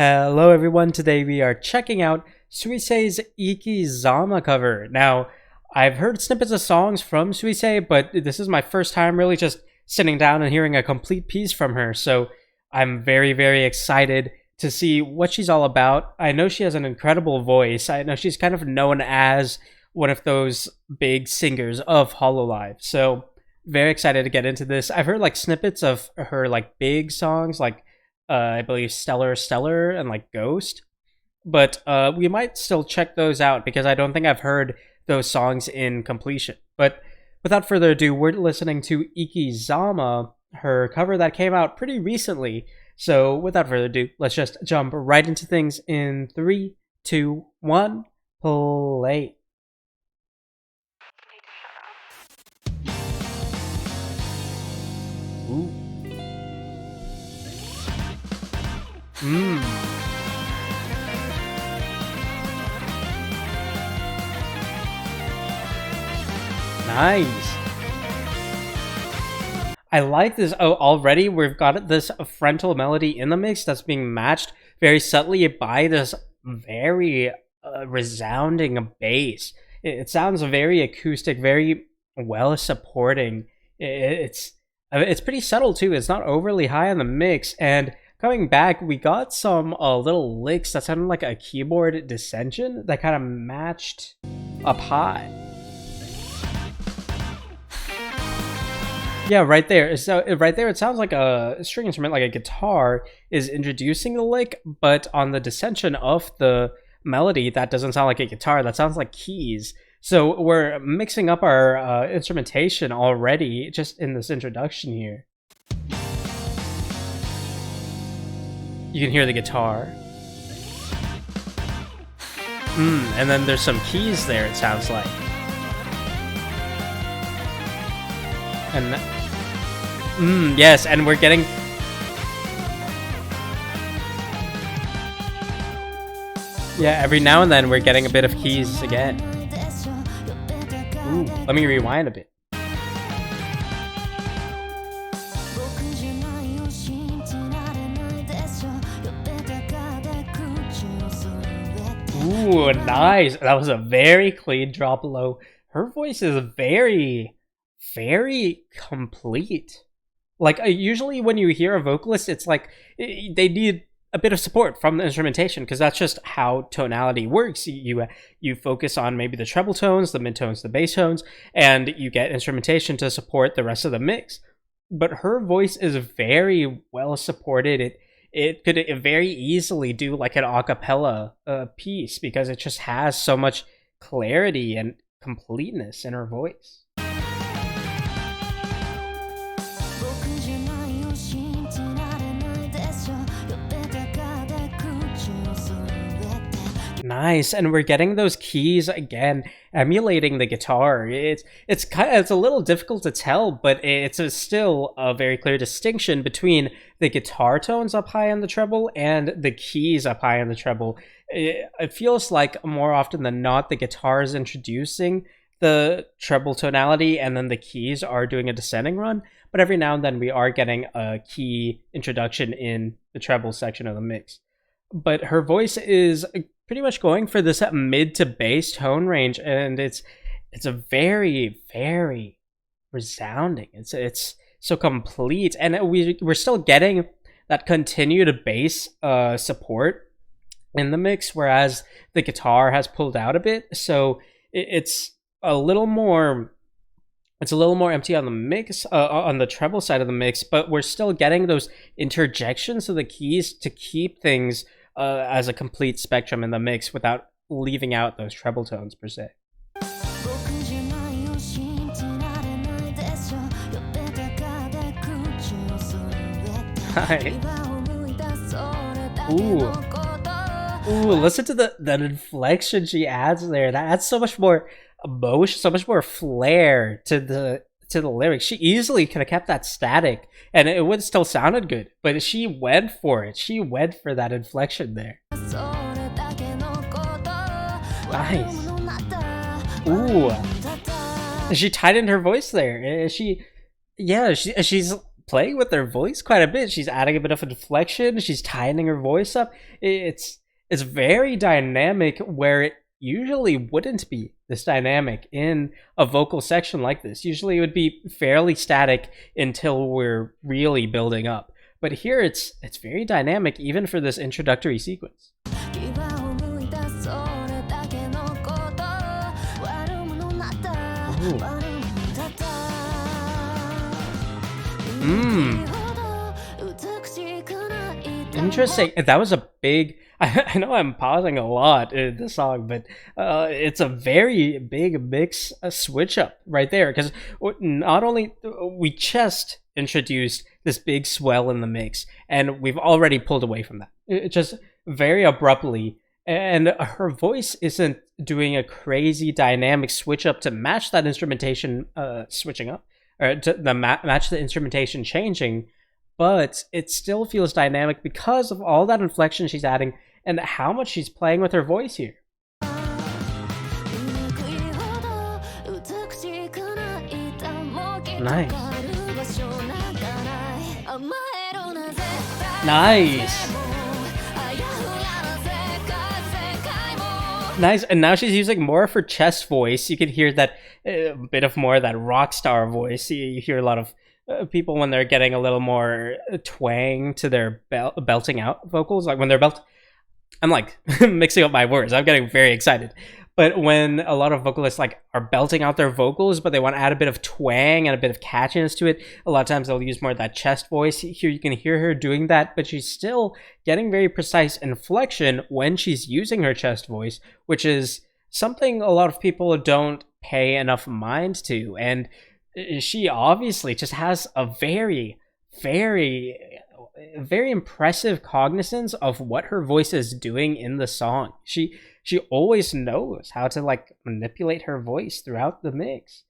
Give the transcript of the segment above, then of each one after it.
Hello everyone, today we are checking out Suisei's Ikizama cover. Now, I've heard snippets of songs from Suisei, but this is my first time really just sitting down and hearing a complete piece from her, so I'm very excited to see what she's all about. I know she has an incredible voice. I know she's kind of known as one of those big singers of Hololive, so very excited to get into this. I've heard like snippets of her like big songs, like I believe Stellar and like Ghost, but we might still check those out because I don't think I've heard those songs in completion. But without further ado, we're listening to Ikizama, her cover that came out pretty recently. So without further ado, let's just jump right into things in 3, 2, 1, play. Ooh. Nice. I like this. Oh, already we've got this frontal melody in the mix that's being matched very subtly by this very resounding bass. It sounds very acoustic, very well supporting. It's pretty subtle too. It's not overly high on the mix, and coming back, we got some little licks that sounded like a keyboard dissension that kind of matched up high. Yeah, right there. So right there, it sounds like a string instrument, like a guitar, is introducing the lick, but on the dissension of the melody, that doesn't sound like a guitar. That sounds like keys. So we're mixing up our instrumentation already just in this introduction here. You can hear the guitar. And then there's some keys there, it sounds like. And yes, and we're getting... Yeah, every now and then we're getting a bit of keys again. Ooh, let me rewind a bit. Ooh, nice. That was a very clean drop low. Her voice is very complete. Like, usually when you hear a vocalist, it's like they need a bit of support from the instrumentation because that's just how tonality works. You focus on maybe the treble tones, the mid tones, the bass tones, and you get instrumentation to support the rest of the mix. But her voice is very well supported. It could very easily do like an a cappella piece because it just has so much clarity and completeness in her voice. Nice, and we're getting those keys again, emulating the guitar. It's a little difficult to tell, but it's still a very clear distinction between the guitar tones up high on the treble and the keys up high on the treble. It feels like more often than not, the guitar is introducing the treble tonality, and then the keys are doing a descending run. But every now and then, we are getting a key introduction in the treble section of the mix. But her voice is pretty much going for this mid to bass tone range, and it's a very resounding. It's so complete, and we're still getting that continued bass support in the mix, whereas the guitar has pulled out a bit. So it's a little more empty on the mix, on the treble side of the mix, but we're still getting those interjections of the keys to keep things as a complete spectrum in the mix without leaving out those treble tones per se. Hi. Ooh, listen to that inflection she adds there. That adds so much more emotion, so much more flair to the lyrics. She easily could have kept that static and it would still sounded good, but she went for it. She went for that inflection there. Nice. Ooh. She tightened her voice there. She's playing with her voice quite a bit. She's adding a bit of inflection. She's tightening her voice up. It's very dynamic where it usually wouldn't be this dynamic in a vocal section like this. Usually it would be fairly static until we're really building up. But here it's very dynamic even for this introductory sequence. Interesting. That was a big... I know I'm pausing a lot in this song, but it's a very big mix switch up right there. Because not only we just introduced this big swell in the mix, and we've already pulled away from that. It just very abruptly. And her voice isn't doing a crazy dynamic switch up to match that instrumentation switching up, or to match the instrumentation changing, but it still feels dynamic because of all that inflection she's adding and how much she's playing with her voice here. Nice. Nice. Nice, and now she's using more of her chest voice. You can hear that bit of more of that rock star voice. You hear a lot of people when they're getting a little more twang to their belting out vocals, like when they're I'm like mixing up my words. I'm getting very excited. But when a lot of vocalists like are belting out their vocals, but they want to add a bit of twang and a bit of catchiness to it, a lot of times they'll use more of that chest voice. Here you can hear her doing that, but she's still getting very precise inflection when she's using her chest voice, which is something a lot of people don't pay enough mind to. And she obviously just has a very, very impressive cognizance of what her voice is doing in the song. She always knows how to like manipulate her voice throughout the mix.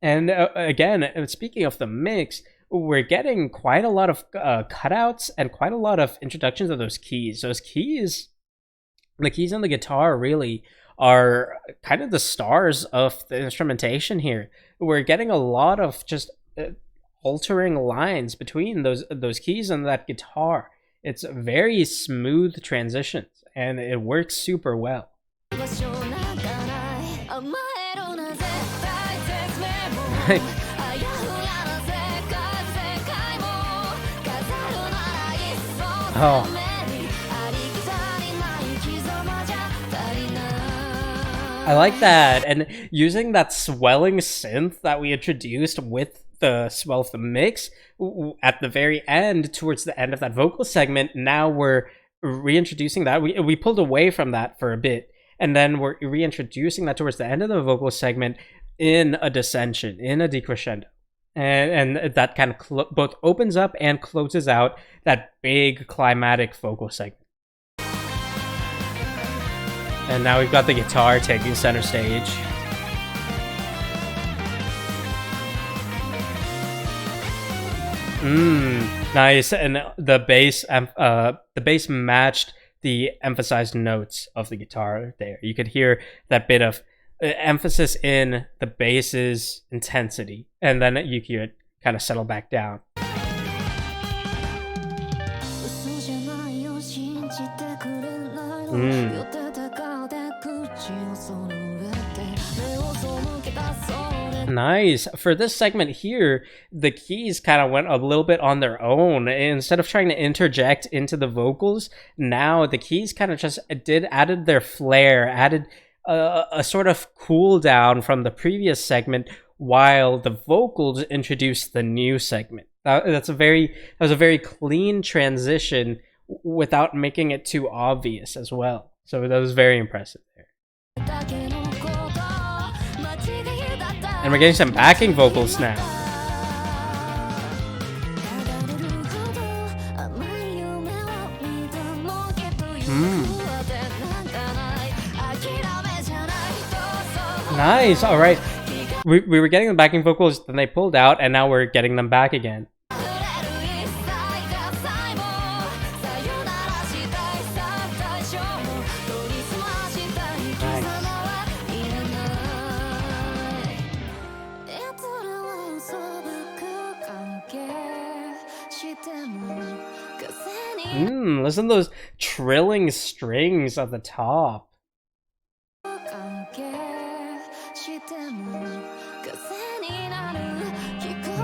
And again, speaking of the mix, we're getting quite a lot of cutouts and quite a lot of introductions of those keys. The keys on the guitar really are kind of the stars of the instrumentation here. We're getting a lot of just altering lines between those keys and that guitar. It's very smooth transitions, and it works super well. Oh. I like that, and using that swelling synth that we introduced with the swell of the mix at the very end, towards the end of that vocal segment. Now we're reintroducing that. We pulled away from that for a bit, and then we're reintroducing that towards the end of the vocal segment in a descension, in a decrescendo. And that kind of both opens up and closes out that big climatic vocal segment. And now we've got the guitar taking center stage. Nice. And the bass matched the emphasized notes of the guitar there. You could hear that bit of emphasis in the bass's intensity, and then you hear it kind of settle back down. Nice. For this segment here, the keys kind of went a little bit on their own. Instead of trying to interject into the vocals, now the keys kind of just added their flair, added a sort of cool down from the previous segment, while the vocals introduced the new segment. That was a very clean transition without making it too obvious as well. So that was very impressive there. And we're getting some backing vocals now. Nice. All right. We were getting the backing vocals, then they pulled out, and now we're getting them back again. Listen to those trilling strings at the top.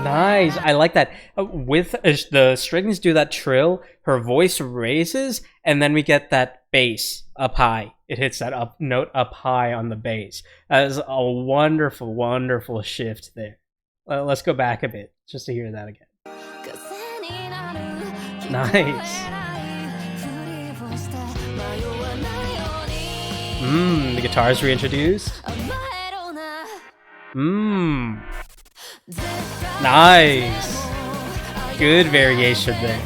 Nice. I like that. With the strings do that trill, her voice raises, and then we get that bass up high. It hits that up note up high on the bass. That is a wonderful, wonderful shift there. Let's go back a bit just to hear that again. Nice. The guitar's reintroduced. Nice. Good variation there.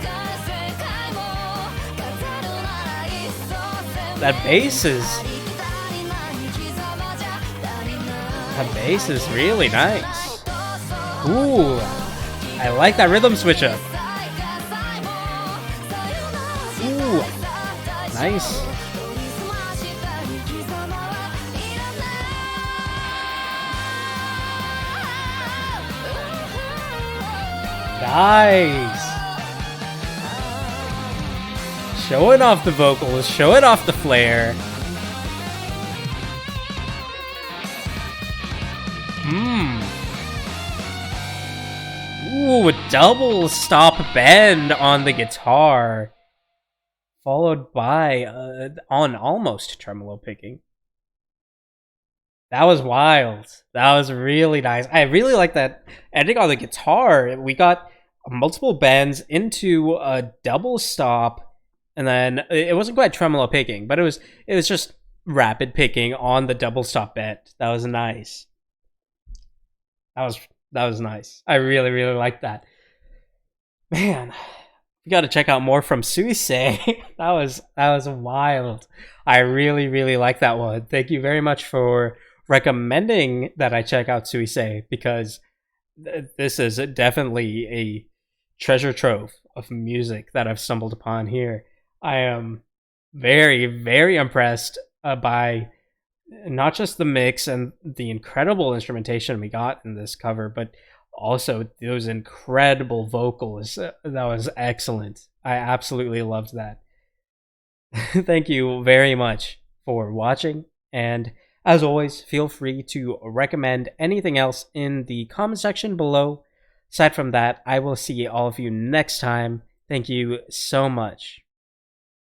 That bass is really nice. Ooh, I like that rhythm switch up. Ooh, nice. Nice. Showing off the vocals, showing off the flair. Ooh, a double stop bend on the guitar, followed by on almost tremolo picking. That was wild. That was really nice. I really like that ending on the guitar. We got multiple bends into a double stop, and then it wasn't quite tremolo picking, but it was just rapid picking on the double stop bend. That was nice. That was nice. I really, really like that. Man, you got to check out more from Suisei. that was wild. I really, really like that one. Thank you very much for recommending that I check out Suisei, because this is definitely a treasure trove of music that I've stumbled upon here. I am very, very impressed by not just the mix and the incredible instrumentation we got in this cover, but also those incredible vocals. That was excellent. I absolutely loved that. Thank you very much for watching, and as always, feel free to recommend anything else in the comment section below. Aside from that, I will see all of you next time. Thank you so much.